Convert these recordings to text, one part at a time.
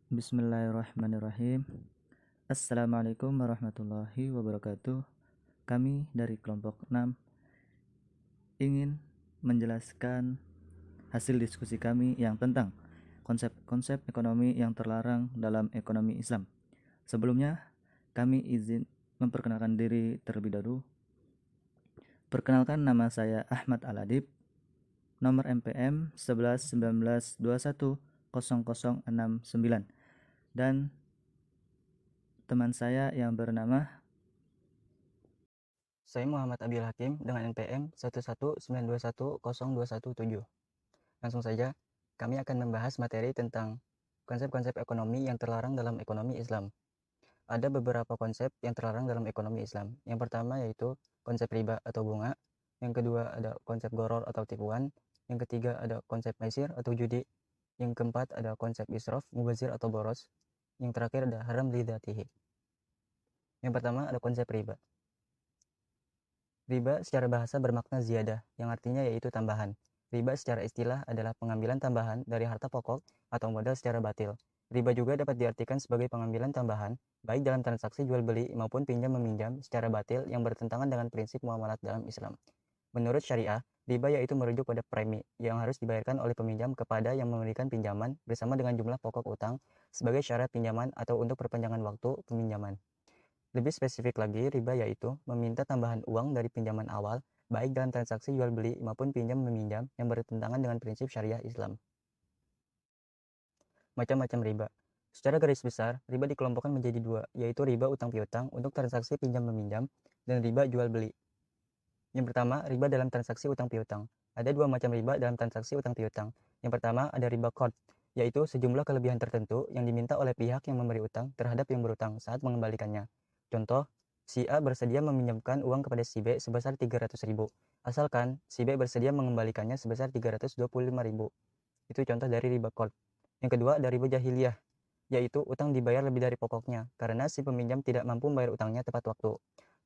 Bismillahirrahmanirrahim. Assalamualaikum warahmatullahi wabarakatuh. Kami dari kelompok 6 ingin menjelaskan hasil diskusi kami yang tentang konsep-konsep ekonomi yang terlarang dalam ekonomi Islam. Sebelumnya, kami izin memperkenalkan diri terlebih dahulu. Perkenalkan, nama saya Ahmad Aladib, nomor MPM 11 19 21 0069, dan teman saya yang bernama Saya Muhammad Abil Hakim dengan NPM 11921017. Langsung saja, kami akan membahas materi tentang konsep-konsep ekonomi yang terlarang dalam ekonomi Islam. Ada beberapa konsep yang terlarang dalam ekonomi Islam. Yang pertama yaitu konsep riba atau bunga. Yang kedua ada konsep goror atau tipuan. Yang ketiga ada konsep maisir atau judi. Yang keempat ada konsep israf, mubazir atau boros. Yang terakhir ada haram lidzatihi. Yang pertama ada konsep riba. Riba secara bahasa bermakna ziyadah, yang artinya yaitu tambahan. Riba secara istilah adalah pengambilan tambahan dari harta pokok atau modal secara batil. Riba juga dapat diartikan sebagai pengambilan tambahan, baik dalam transaksi jual beli maupun pinjam meminjam secara batil yang bertentangan dengan prinsip muamalat dalam Islam. Menurut syariah, riba yaitu merujuk pada premi yang harus dibayarkan oleh peminjam kepada yang memberikan pinjaman bersama dengan jumlah pokok utang sebagai syarat pinjaman atau untuk perpanjangan waktu peminjaman. Lebih spesifik lagi, riba yaitu meminta tambahan uang dari pinjaman awal, baik dalam transaksi jual beli maupun pinjam meminjam yang bertentangan dengan prinsip syariah Islam. Macam-macam riba. Secara garis besar, riba dikelompokkan menjadi dua, yaitu riba utang piutang untuk transaksi pinjam meminjam dan riba jual beli. Yang pertama, riba dalam transaksi utang piutang. Ada dua macam riba dalam transaksi utang piutang. Yang pertama, ada riba qard, yaitu sejumlah kelebihan tertentu yang diminta oleh pihak yang memberi utang terhadap yang berutang saat mengembalikannya. Contoh, si A bersedia meminjamkan uang kepada si B sebesar 300.000, asalkan si B bersedia mengembalikannya sebesar 325.000. Itu contoh dari riba qard. Yang kedua ada riba jahiliyah, yaitu utang dibayar lebih dari pokoknya karena si peminjam tidak mampu membayar utangnya tepat waktu.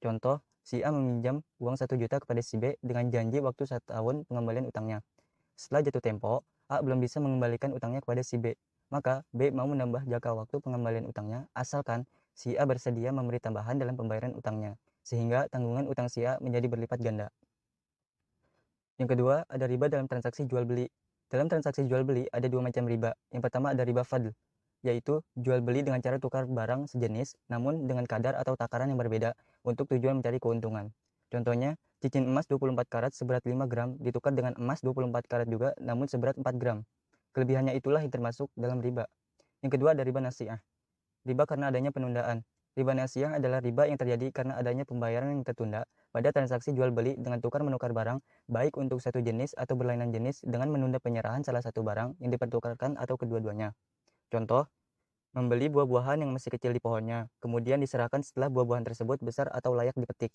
Contoh, si A meminjam uang 1 juta kepada si B dengan janji waktu 1 tahun pengembalian utangnya. Setelah jatuh tempo, A belum bisa mengembalikan utangnya kepada si B. Maka B mau menambah jangka waktu pengembalian utangnya asalkan si A bersedia memberi tambahan dalam pembayaran utangnya, sehingga tanggungan utang si A menjadi berlipat ganda. Yang kedua, ada riba dalam transaksi jual beli. Dalam transaksi jual beli ada dua macam riba. Yang pertama ada riba fadl, yaitu jual beli dengan cara tukar barang sejenis namun dengan kadar atau takaran yang berbeda untuk tujuan mencari keuntungan. Contohnya, cincin emas 24 karat seberat 5 gram ditukar dengan emas 24 karat juga namun seberat 4 gram. Kelebihannya itulah yang termasuk dalam riba. Yang kedua ada riba nasi'ah. Riba karena adanya penundaan. Riba nasi'ah adalah riba yang terjadi karena adanya pembayaran yang tertunda pada transaksi jual beli dengan tukar-menukar barang, baik untuk satu jenis atau berlainan jenis dengan menunda penyerahan salah satu barang yang dipertukarkan atau kedua-duanya. Contoh, membeli buah-buahan yang masih kecil di pohonnya, kemudian diserahkan setelah buah-buahan tersebut besar atau layak dipetik.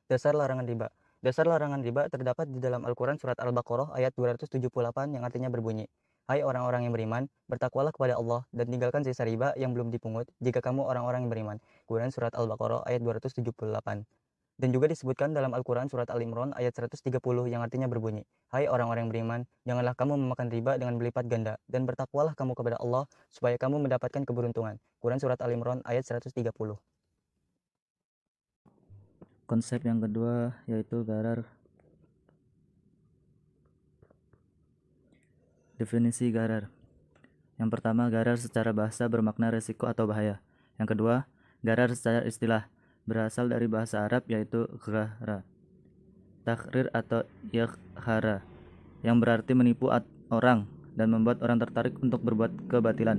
Dasar larangan riba. Dasar larangan riba terdapat di dalam Al-Quran surat Al-Baqarah ayat 278 yang artinya berbunyi, "Hai orang-orang yang beriman, bertakwalah kepada Allah dan tinggalkan sisa riba yang belum dipungut jika kamu orang-orang yang beriman." Quran surat Al-Baqarah ayat 278. Dan juga disebutkan dalam Al-Quran surat Al-Imran ayat 130 yang artinya berbunyi, "Hai orang-orang yang beriman, janganlah kamu memakan riba dengan berlipat ganda dan bertakwalah kamu kepada Allah supaya kamu mendapatkan keberuntungan." Quran surat Al-Imran ayat 130. konsep yang kedua yaitu gharar. Definisi gharar. Yang pertama, gharar secara bahasa bermakna resiko atau bahaya. Yang kedua, gharar secara istilah berasal dari bahasa Arab yaitu ghara, takhrir atau yakhara, yang berarti menipu orang dan membuat orang tertarik untuk berbuat kebatilan.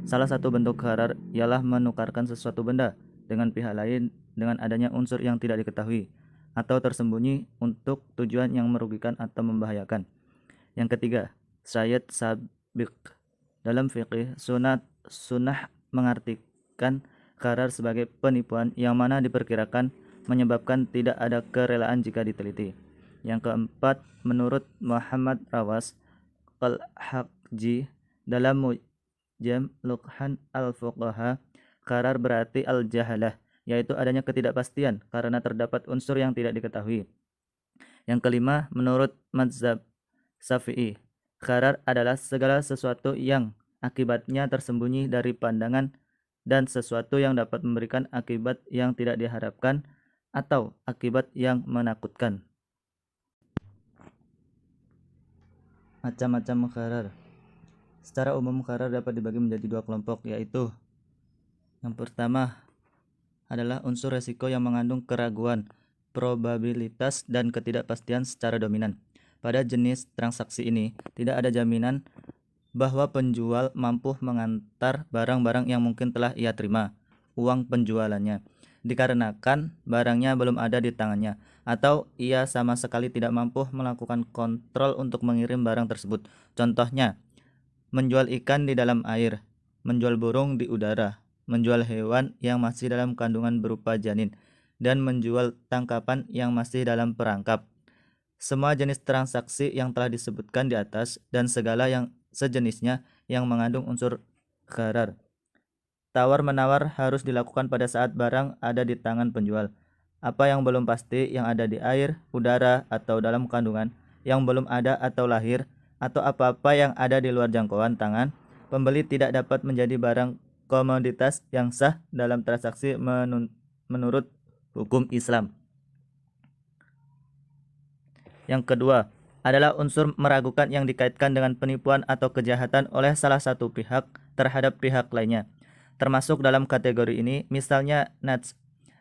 Salah satu bentuk gharar ialah menukarkan sesuatu benda dengan pihak lain dengan adanya unsur yang tidak diketahui atau tersembunyi untuk tujuan yang merugikan atau membahayakan. Yang ketiga, syayat sabiq. Dalam fikih, sunnah mengartikan gharar sebagai penipuan yang mana diperkirakan menyebabkan tidak ada kerelaan jika diteliti. Yang keempat, menurut Muhammad Rawas Al-Haqji dalam Mujam Luqhan Al-Fuqaha, gharar berarti al-jahalah, yaitu adanya ketidakpastian karena terdapat unsur yang tidak diketahui. Yang kelima, menurut mazhab Syafi'i, gharar adalah segala sesuatu yang akibatnya tersembunyi dari pandangan, dan sesuatu yang dapat memberikan akibat yang tidak diharapkan atau akibat yang menakutkan. Macam-macam gharar. Secara umum gharar dapat dibagi menjadi dua kelompok, yaitu yang pertama adalah unsur resiko yang mengandung keraguan, probabilitas, dan ketidakpastian secara dominan. Pada jenis transaksi ini, tidak ada jaminan bahwa penjual mampu mengantar barang-barang yang mungkin telah ia terima, uang penjualannya, dikarenakan barangnya belum ada di tangannya, atau ia sama sekali tidak mampu melakukan kontrol untuk mengirim barang tersebut. Contohnya, menjual ikan di dalam air, menjual burung di udara, menjual hewan yang masih dalam kandungan berupa janin, dan menjual tangkapan yang masih dalam perangkap. Semua jenis transaksi yang telah disebutkan di atas dan segala yang sejenisnya yang mengandung unsur gharar. Tawar-menawar harus dilakukan pada saat barang ada di tangan penjual. Apa yang belum pasti yang ada di air, udara, atau dalam kandungan, yang belum ada atau lahir, atau apa-apa yang ada di luar jangkauan tangan, pembeli tidak dapat menjadi barang komoditas yang sah dalam transaksi menurut hukum Islam. Yang kedua adalah unsur meragukan yang dikaitkan dengan penipuan atau kejahatan oleh salah satu pihak terhadap pihak lainnya. Termasuk dalam kategori ini misalnya nats.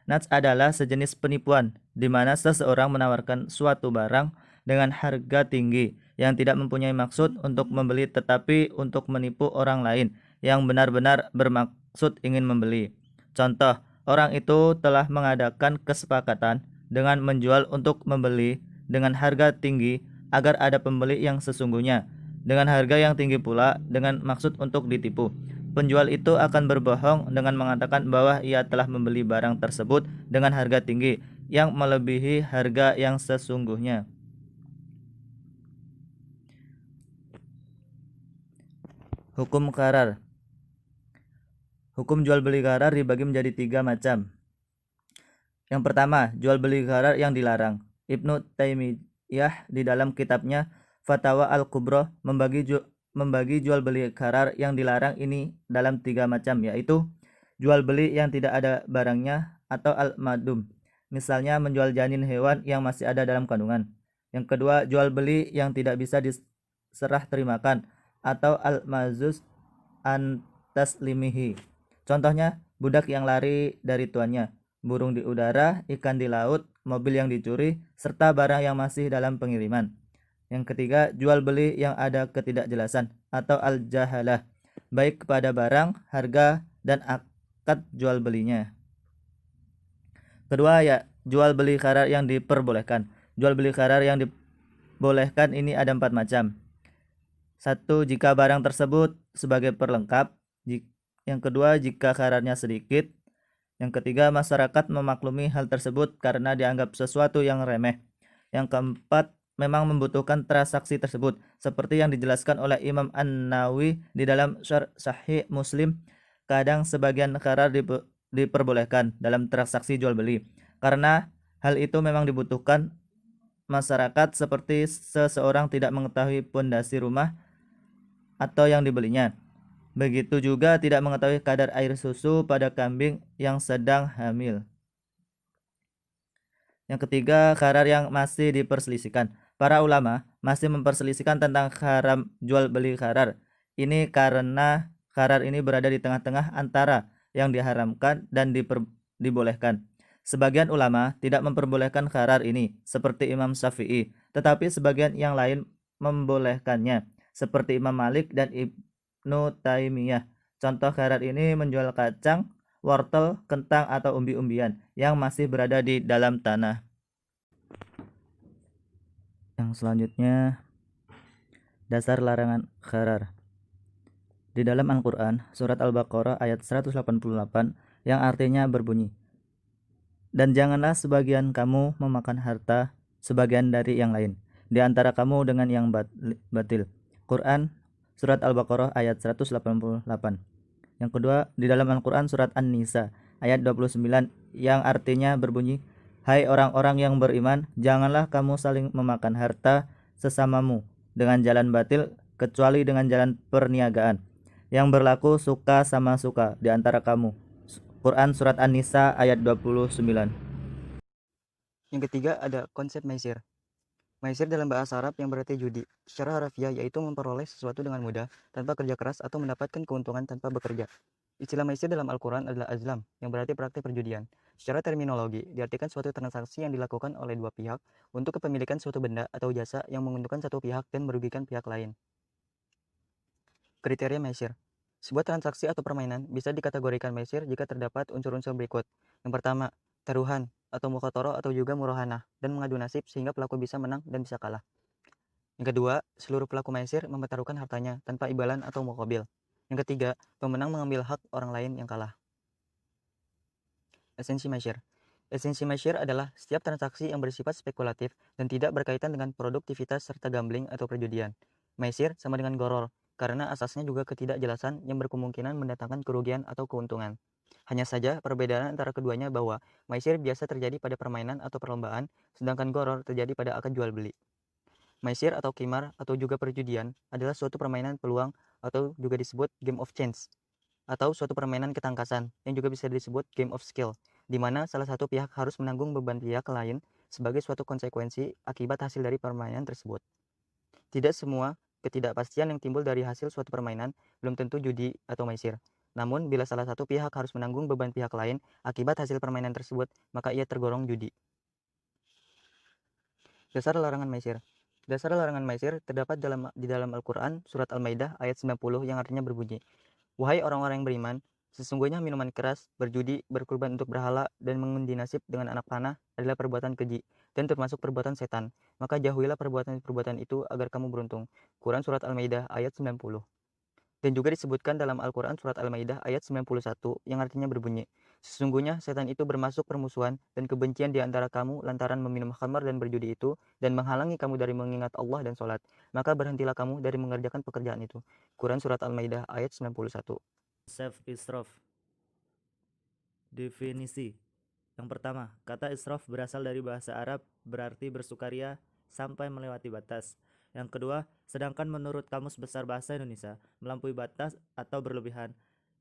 Nats adalah sejenis penipuan di mana seseorang menawarkan suatu barang dengan harga tinggi yang tidak mempunyai maksud untuk membeli tetapi untuk menipu orang lain yang benar-benar bermaksud ingin membeli. Contoh, orang itu telah mengadakan kesepakatan dengan menjual untuk membeli dengan harga tinggi agar ada pembeli yang sesungguhnya dengan harga yang tinggi pula dengan maksud untuk ditipu. Penjual itu akan berbohong dengan mengatakan bahwa ia telah membeli barang tersebut dengan harga tinggi yang melebihi harga yang sesungguhnya. Hukum gharar. Hukum jual beli gharar dibagi menjadi 3 macam. Yang pertama, jual beli gharar yang dilarang. Ibnu Taimiyah di dalam kitabnya Fatawa Al-Kubra membagi jual beli gharar yang dilarang ini dalam 3 macam, yaitu jual beli yang tidak ada barangnya atau al-madum, misalnya menjual janin hewan yang masih ada dalam kandungan. Yang kedua, jual beli yang tidak bisa diserah terimakan atau al-mazus an taslimihi. Contohnya, budak yang lari dari tuannya, burung di udara, ikan di laut, mobil yang dicuri, serta barang yang masih dalam pengiriman. Yang ketiga, jual beli yang ada ketidakjelasan atau al-jahalah, baik kepada barang, harga, dan akad jual belinya. Kedua, ya, jual beli gharar yang diperbolehkan. Jual beli gharar yang dibolehkan ini ada 4 macam. 1. Jika barang tersebut sebagai perlengkap. Yang kedua, jika ghararnya sedikit. Yang ketiga, masyarakat memaklumi hal tersebut karena dianggap sesuatu yang remeh. Yang keempat, memang membutuhkan transaksi tersebut, seperti yang dijelaskan oleh Imam An-Nawawi di dalam Syarh Sahih Muslim. Kadang sebagian gharar diperbolehkan dalam transaksi jual beli karena hal itu memang dibutuhkan masyarakat, seperti seseorang tidak mengetahui pondasi rumah atau yang dibelinya. Begitu juga tidak mengetahui kadar air susu pada kambing yang sedang hamil. Yang ketiga, gharar yang masih diperselisihkan. Para ulama masih memperselisihkan tentang haram jual beli gharar. Ini karena gharar ini berada di tengah-tengah antara yang diharamkan dan dibolehkan. Sebagian ulama tidak memperbolehkan gharar ini, seperti Imam Syafi'i, tetapi sebagian yang lain membolehkannya, seperti Imam Malik dan Ibnu Taimiyah. Contoh gharar ini menjual kacang, wortel, kentang, atau umbi-umbian yang masih berada di dalam tanah. Yang selanjutnya, dasar larangan gharar. Di dalam Al-Quran, surat Al-Baqarah ayat 188 yang artinya berbunyi, "Dan janganlah sebagian kamu memakan harta sebagian dari yang lain, di antara kamu dengan yang batil." Quran, surat Al-Baqarah ayat 188. Yang kedua, di dalam Al-Quran surat An-Nisa ayat 29 yang artinya berbunyi, "Hai orang-orang yang beriman, janganlah kamu saling memakan harta sesamamu dengan jalan batil kecuali dengan jalan perniagaan." yang berlaku suka sama suka di antara kamu. Quran Surat An-Nisa ayat 29. Yang ketiga ada konsep maisir. Maisir dalam bahasa Arab yang berarti judi. Secara harafiah yaitu memperoleh sesuatu dengan mudah tanpa kerja keras atau mendapatkan keuntungan tanpa bekerja. Istilah maisir dalam Al-Quran adalah azlam, yang berarti praktik perjudian. Secara terminologi, diartikan suatu transaksi yang dilakukan oleh dua pihak untuk kepemilikan suatu benda atau jasa yang menguntungkan satu pihak dan merugikan pihak lain. Kriteria maisir. Sebuah transaksi atau permainan bisa dikategorikan maisir jika terdapat unsur-unsur berikut. Yang pertama, taruhan atau mukhataro atau juga murahanah dan mengadu nasib sehingga pelaku bisa menang dan bisa kalah. Yang kedua, seluruh pelaku maisir mempertaruhkan hartanya tanpa imbalan atau muqabil. Yang ketiga, pemenang mengambil hak orang lain yang kalah. Esensi maisir. Esensi maisir adalah setiap transaksi yang bersifat spekulatif dan tidak berkaitan dengan produktivitas serta gambling atau perjudian. Maisir sama dengan goror, karena asasnya juga ketidakjelasan yang berkemungkinan mendatangkan kerugian atau keuntungan. Hanya saja perbedaan antara keduanya bahwa maisir biasa terjadi pada permainan atau perlombaan, sedangkan goror terjadi pada akad jual beli. Maisir atau kimar atau juga perjudian adalah suatu permainan peluang atau juga disebut game of chance atau suatu permainan ketangkasan yang juga bisa disebut game of skill, di mana salah satu pihak harus menanggung beban pihak lain sebagai suatu konsekuensi akibat hasil dari permainan tersebut. Tidak semua ketidakpastian yang timbul dari hasil suatu permainan belum tentu judi atau maisir. Namun, bila salah satu pihak harus menanggung beban pihak lain akibat hasil permainan tersebut, maka ia tergolong judi. Dasar larangan maisir. Dasar larangan maisir terdapat di dalam Al-Quran, Surat Al-Maidah ayat 90 yang artinya berbunyi, "Wahai orang-orang yang beriman, sesungguhnya minuman keras, berjudi, berkurban untuk berhala, dan mengundi nasib dengan anak panah adalah perbuatan keji, dan termasuk perbuatan setan. Maka jauhilah perbuatan-perbuatan itu agar kamu beruntung." Quran Surat Al-Maidah ayat 90. Dan juga disebutkan dalam Al-Quran Surat Al-Maidah ayat 91 yang artinya berbunyi, "Sesungguhnya setan itu bermasuk permusuhan dan kebencian di antara kamu lantaran meminum khamar dan berjudi itu, dan menghalangi kamu dari mengingat Allah dan sholat. Maka berhentilah kamu dari mengerjakan pekerjaan itu." Quran Surat Al-Maidah ayat 91. Self israf. Definisi. Yang pertama, kata israf berasal dari bahasa Arab berarti bersukaria sampai melewati batas. Yang kedua, sedangkan menurut Kamus Besar Bahasa Indonesia, melampaui batas atau berlebihan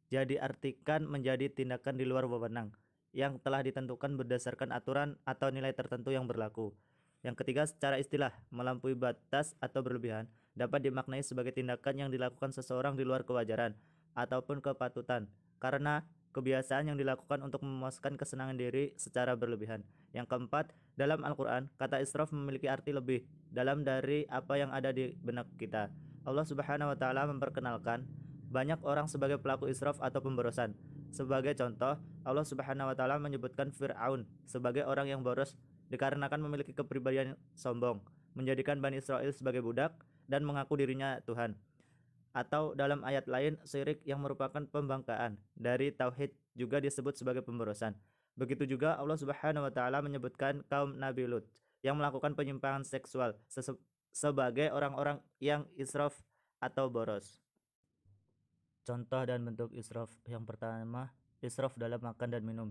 jadi artikan menjadi tindakan di luar wewenang yang telah ditentukan berdasarkan aturan atau nilai tertentu yang berlaku. Yang ketiga, secara istilah, melampaui batas atau berlebihan dapat dimaknai sebagai tindakan yang dilakukan seseorang di luar kewajaran ataupun kepatutan karena kebiasaan yang dilakukan untuk memuaskan kesenangan diri secara berlebihan. Yang keempat, dalam Al-Quran, kata israf memiliki arti lebih dalam dari apa yang ada di benak kita. Allah Subhanahu wa Ta'ala memperkenalkan banyak orang sebagai pelaku israf atau pemborosan. Sebagai contoh, Allah Subhanahu wa Ta'ala menyebutkan Fir'aun sebagai orang yang boros dikarenakan memiliki kepribadian sombong, menjadikan Bani Israel sebagai budak, dan mengaku dirinya Tuhan. Atau dalam ayat lain, syirik yang merupakan pembangkaan dari tauhid juga disebut sebagai pemborosan. Begitu juga Allah Subhanahu wa Ta'ala menyebutkan kaum Nabi Lut yang melakukan penyimpangan seksual sebagai orang-orang yang israf atau boros. Contoh dan bentuk israf. Yang pertama, israf dalam makan dan minum.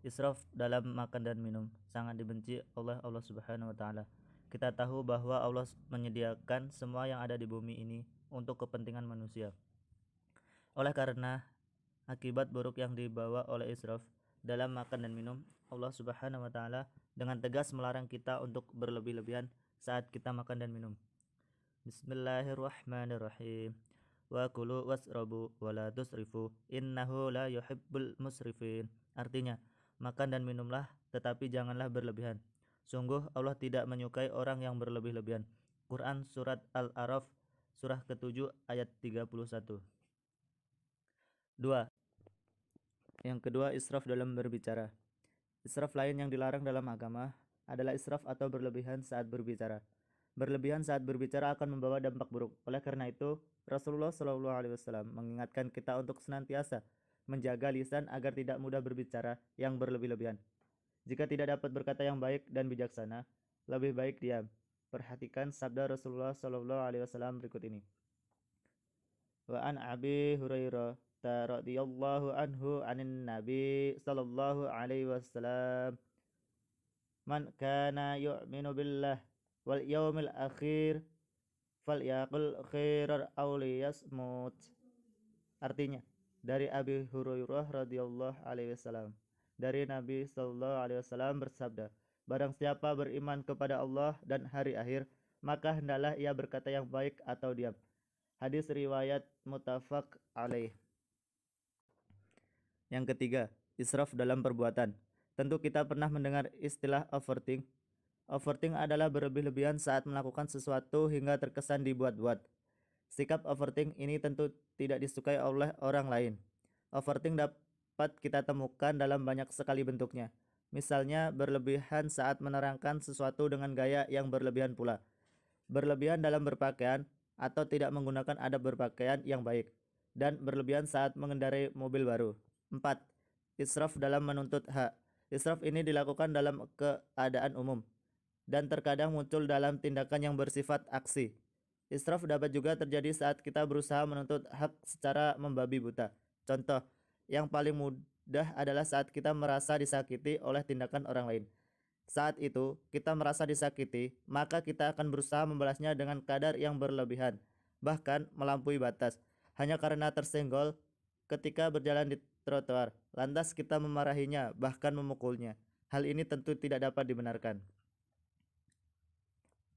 Israf dalam makan dan minum sangat dibenci oleh Allah Subhanahu wa Ta'ala. Kita tahu bahwa Allah menyediakan semua yang ada di bumi ini untuk kepentingan manusia. Oleh karena akibat buruk yang dibawa oleh israf dalam makan dan minum, Allah Subhanahu wa Ta'ala dengan tegas melarang kita untuk berlebih-lebihan saat kita makan dan minum. Bismillahirrahmanirrahim. Wa kulu wasrabu wa la tusrifu innahu la yuhibbul musrifin. Artinya, makan dan minumlah tetapi janganlah berlebihan. Sungguh Allah tidak menyukai orang yang berlebih-lebihan. Quran Surat Al-A'raf surah ke-7 ayat 31. 2. Yang kedua, israf dalam berbicara. Israf lain yang dilarang dalam agama adalah israf atau berlebihan saat berbicara. Berlebihan saat berbicara akan membawa dampak buruk. Oleh karena itu, Rasulullah Shallallahu Alaihi Wasallam mengingatkan kita untuk senantiasa menjaga lisan agar tidak mudah berbicara yang berlebih-lebihan. Jika tidak dapat berkata yang baik dan bijaksana, lebih baik diam. Perhatikan sabda Rasulullah Shallallahu Alaihi Wasallam berikut ini. Wa an Abi Hurairah radhiyallahu anhu anin Nabi sallallahu alaihi wasallam, man kana yu'minu billah wal yaumil akhir falyaqul khairan aw liyasmut. Artinya, dari Abi Hurairah radhiyallahu alaihi wasallam, dari Nabi sallallahu alaihi wasallam bersabda, barang siapa beriman kepada Allah dan hari akhir, maka hendaklah ia berkata yang baik atau diam. Hadis riwayat muttafaq alaih. Yang ketiga, israf dalam perbuatan. Tentu kita pernah mendengar istilah overthink. Overthink adalah berlebih-lebihan saat melakukan sesuatu hingga terkesan dibuat-buat. Sikap overthink ini tentu tidak disukai oleh orang lain. Overthink dapat kita temukan dalam banyak sekali bentuknya. Misalnya berlebihan saat menerangkan sesuatu dengan gaya yang berlebihan pula. Berlebihan dalam berpakaian atau tidak menggunakan adab berpakaian yang baik. Dan berlebihan saat mengendarai mobil baru. 4. Israf dalam menuntut hak. Israf ini dilakukan dalam keadaan umum dan terkadang muncul dalam tindakan yang bersifat aksi. Israf dapat juga terjadi saat kita berusaha menuntut hak secara membabi buta. Contoh yang paling mudah adalah saat kita merasa disakiti oleh tindakan orang lain. Saat itu kita merasa disakiti, maka kita akan berusaha membalasnya dengan kadar yang berlebihan, bahkan melampaui batas, hanya karena tersenggol ketika berjalan di trotoar. Lantas kita memarahinya, bahkan memukulnya. Hal ini tentu tidak dapat dibenarkan.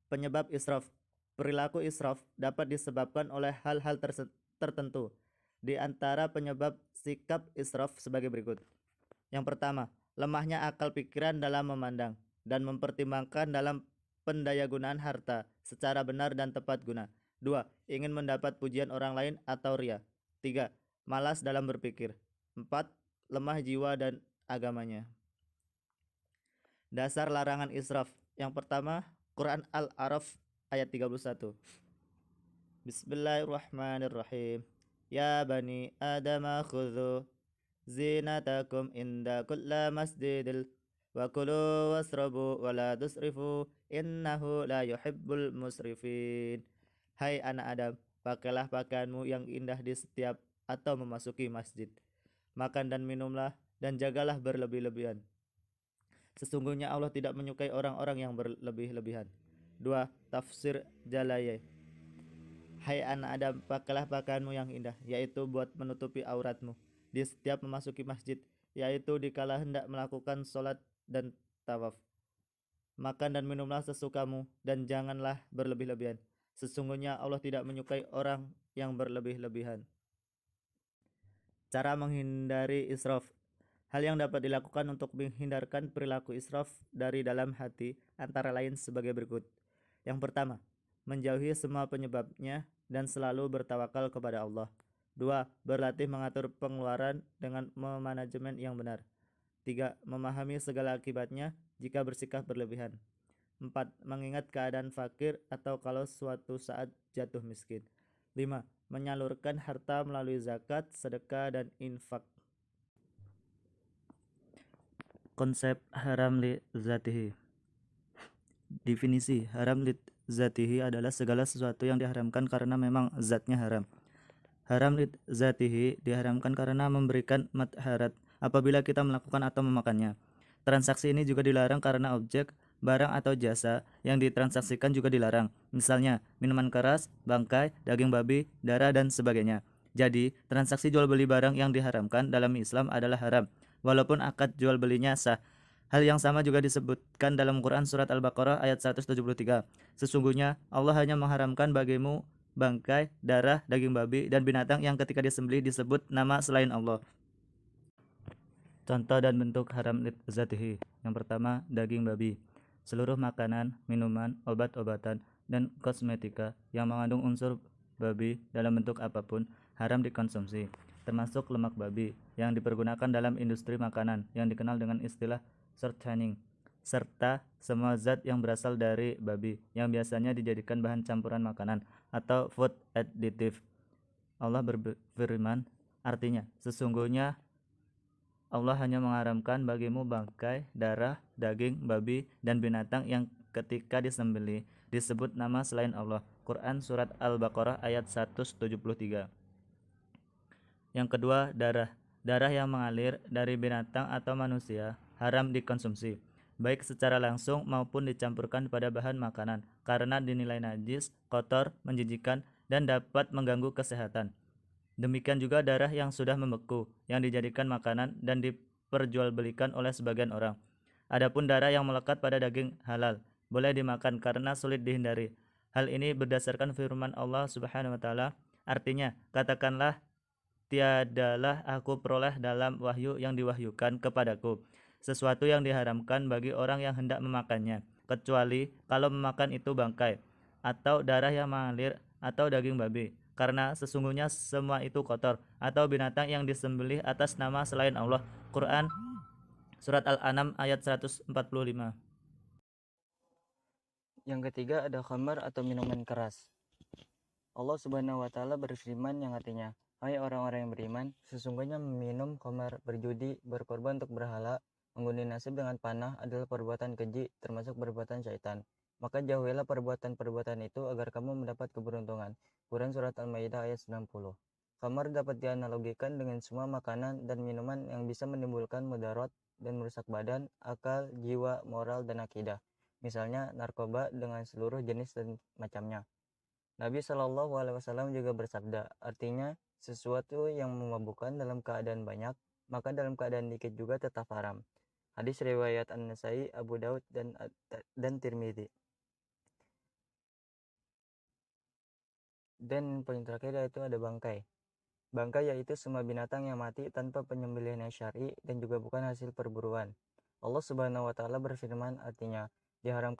Penyebab israf. Perilaku israf dapat disebabkan oleh hal-hal tertentu. Di antara penyebab sikap israf sebagai berikut. Yang pertama, lemahnya akal pikiran dalam memandang dan mempertimbangkan dalam pendayagunaan harta secara benar dan tepat guna. 2. Ingin mendapat pujian orang lain atau ria. 3. Malas dalam berpikir. 4. Lemah jiwa dan agamanya. Dasar larangan israf. Yang pertama, Quran Al-A'raf ayat 31. Bismillahirrahmanirrahim. Ya bani Adam khudhu zinatakum inda kulla masjidil wa kulu wasrabu wa la tusrifu innahu la yuhibbul musrifin. Hai anak Adam, pakailah pakaianmu yang indah di setiap atau memasuki masjid. Makan dan minumlah dan jagalah berlebih-lebihan. Sesungguhnya Allah tidak menyukai orang-orang yang berlebih-lebihan. 2. Tafsir Jalalain. Hai anak Adam, pakailah pakaianmu yang indah, yaitu buat menutupi auratmu di setiap memasuki masjid, yaitu dikala hendak melakukan sholat dan tawaf. Makan dan minumlah sesukamu, dan janganlah berlebih-lebihan. Sesungguhnya Allah tidak menyukai orang yang berlebih-lebihan. Cara menghindari israf. Hal yang dapat dilakukan untuk menghindarkan perilaku israf dari dalam hati antara lain sebagai berikut. Yang pertama, menjauhi semua penyebabnya dan selalu bertawakal kepada Allah. 2. Berlatih mengatur pengeluaran dengan memanajemen yang benar. 3. Memahami segala akibatnya jika bersikap berlebihan. 4. Mengingat keadaan fakir atau kalau suatu saat jatuh miskin. 5. Menyalurkan harta melalui zakat, sedekah, dan infak. Konsep haram li zatihi. Definisi haram li zatihi adalah segala sesuatu yang diharamkan karena memang zatnya haram. Haram li zatihi diharamkan karena memberikan madharat apabila kita melakukan atau memakannya. Transaksi ini juga dilarang karena objek, barang atau jasa yang ditransaksikan juga dilarang. Misalnya, minuman keras, bangkai, daging babi, darah, dan sebagainya. Jadi, transaksi jual beli barang yang diharamkan dalam Islam adalah haram, walaupun akad jual belinya sah. Hal yang sama juga disebutkan dalam Quran surat Al-Baqarah ayat 173. Sesungguhnya Allah hanya mengharamkan bagimu bangkai, darah, daging babi, dan binatang yang ketika disembelih disebut nama selain Allah. Contoh dan bentuk haram li zatihi. Yang pertama, daging babi. Seluruh makanan, minuman, obat-obatan, dan kosmetika yang mengandung unsur babi dalam bentuk apapun haram dikonsumsi, termasuk lemak babi yang dipergunakan dalam industri makanan yang dikenal dengan istilah shortening, serta semua zat yang berasal dari babi yang biasanya dijadikan bahan campuran makanan atau food additive. Allah berfirman, artinya, sesungguhnya Allah hanya mengharamkan bagimu bangkai, darah, daging, babi, dan binatang yang ketika disembelih disebut nama selain Allah. Quran surat Al-Baqarah ayat 173. Yang kedua, darah. Darah yang mengalir dari binatang atau manusia haram dikonsumsi, baik secara langsung maupun dicampurkan pada bahan makanan, karena dinilai najis, kotor, menjijikan, dan dapat mengganggu kesehatan. Demikian juga darah yang sudah membeku, yang dijadikan makanan dan diperjualbelikan oleh sebagian orang. Adapun darah yang melekat pada daging halal, boleh dimakan karena sulit dihindari. Hal ini berdasarkan firman Allah Subhanahu wa taala, artinya, katakanlah, tiadalah aku peroleh dalam wahyu yang diwahyukan kepadaku sesuatu yang diharamkan bagi orang yang hendak memakannya, kecuali kalau memakan itu bangkai, atau darah yang mengalir, atau daging babi, karena sesungguhnya semua itu kotor, atau binatang yang disembelih atas nama selain Allah. Quran Surat Al-An'am ayat 145. Yang ketiga ada khamar atau minuman keras. Allah Subhanahu wa taala berfirman yang artinya, "Hai orang-orang yang beriman, sesungguhnya meminum khamar, berjudi, berkorban untuk berhala, mengundi nasib dengan panah adalah perbuatan keji, termasuk perbuatan syaitan. Maka jauhilah perbuatan-perbuatan itu agar kamu mendapat keberuntungan." Quran Surat Al-Maidah ayat 90. Khamar dapat dianalogikan dengan semua makanan dan minuman yang bisa menimbulkan mudarat dan merusak badan, akal, jiwa, moral, dan akidah. Misalnya narkoba dengan seluruh jenis dan macamnya. Nabi Shallallahu Alaihi Wasallam juga bersabda, artinya sesuatu yang memabukkan dalam keadaan banyak, maka dalam keadaan dikit juga tetap haram. Hadis riwayat An-Nasai, Abu Daud, dan Tirmidzi. Dan poin terakhir yaitu ada bangkai. Bangkai yaitu semua binatang yang mati tanpa penyembelihan yang syar'i dan juga bukan hasil perburuan. Allah Subhanahu wa taala berfirman, artinya diharamkan